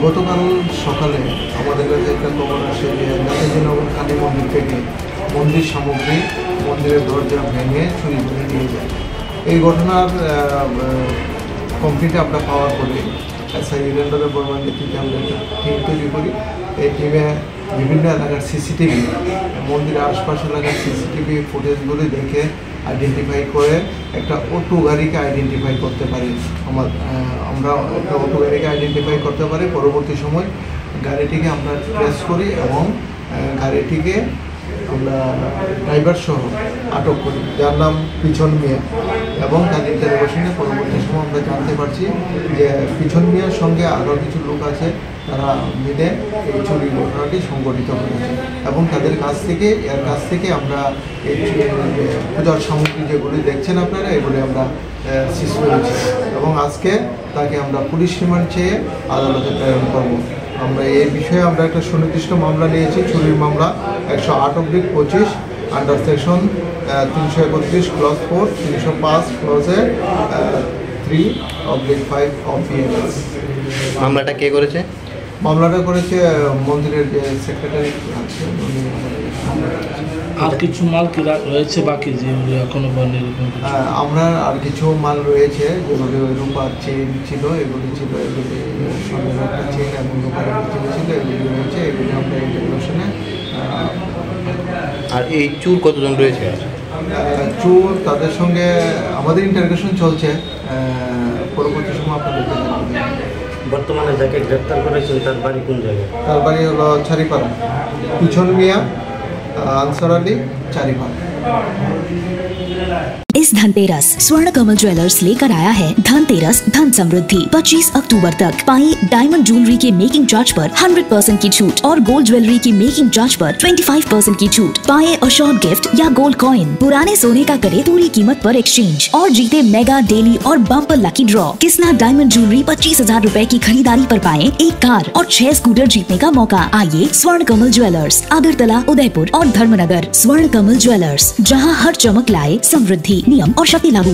গতকাল সকালে আমাদের কাছে একটা খবর আসে যে নেতাজিনগর কালী মন্দির থেকে মন্দির সামগ্রী মন্দিরের দরজা ভেঙে চুরি করে নিয়ে যায়। এই ঘটনার কমপ্লিট আমরা পাওয়ার পরে SI বীরেন্দ্র বর্মার নেতৃত্বে আমরা একটা টিম তৈরি করি। এই টিমে বিভিন্ন এলাকার সিসিটিভি, মন্দিরের আশপাশ এলাকার সিসিটিভি ফুটেজগুলি দেখে আইডেন্টিফাই করে একটা অটো গাড়িকে আইডেন্টিফাই করতে পারি। আমরা একটা অটো গাড়িকে আইডেন্টিফাই করতে পারি। পরবর্তী সময় গাড়িটিকে আমরা ট্রেস করি এবং গাড়িটিকে আমরা ড্রাইভার সহ আটক করি, যার নাম পিছন মিয়া, এবং তার ইন্টারোগেশনে পরবর্তী সময় আমরা জানতে পারছি যে পিছন মিয়ার সঙ্গে আরও কিছু লোক আছে, তারা মিলে এই চুরি ঘটনাটি সংগঠিত করেছে এবং তাদের কাছ থেকে আমরা এই পূজার সামগ্রী যেগুলি দেখছেন আপনারা, এগুলি আমরা সিজ করেছি এবং আজকে তাকে আমরা পুলিশ রিমান্ড চেয়ে আদালতে প্রেরণ করব। আমরা এই বিষয়ে আমরা একটা সুনির্দিষ্ট মামলা নিয়েছি, চুরির মামলা 108/25 আন্ডার সেকশন 331 ক্লজ 4, 305 ক্লজে 3/5 অফ BNS। মামলাটা কে করেছে? মামলাটা করেছে মন্দিরের যে সেক্রেটারি আছে। আর কিছু মাল কি রয়েছে বাকি যেগুলো এখনো বন্ধের? আমরা আর কিছু মাল রয়েছে যেগুলি রূপার চেন ছিল, এগুলি ছিল, এগুলি সোনার একটা চেন এবং রূপার একটা চেন ছিল, এগুলি রয়েছে, এগুলি আমরা ইন্টারভিউশনে। আর এই চুর কতজন রয়েছে? চোর তাদের সঙ্গে আমাদের ইন্টারভিউশন চলছে, পরবর্তী সময় আপনাদের জানাবেন। বর্তমানে যাকে গ্রেপ্তার করেছেন তার বাড়ি কোন জায়গায়? তার বাড়ি হলো চারিপাড়া, পিছন মিয়া, আনসার আলী, চারিপাড়া। इस धनतेरस स्वर्ण कमल ज्वेलर्स लेकर आया है धनतेरस धन समृद्धि। 25 अक्टूबर तक पाए डायमंड ज्वेलरी के मेकिंग चार्ज पर 100% की छूट और गोल्ड ज्वेलरी की मेकिंग चार्ज पर 25% की छूट। पाए अशोर्ड गिफ्ट या गोल्ड कॉइन। पुराने सोने का करे पूरी कीमत पर एक्सचेंज और जीते मेगा डेली और bumper lucky draw. Kisna diamond jewellery 25,000 रूपए की खरीदारी पर पाए 1 कार और 6 स्कूटर जीतने का मौका। आइए स्वर्ण कमल ज्वेलर्स, अगरतला, उदयपुर और धर्मनगर। स्वर्ण कमल ज्वेलर्स, जहाँ हर चमक लाए समृद्धि। नियम और शर्तें लागू।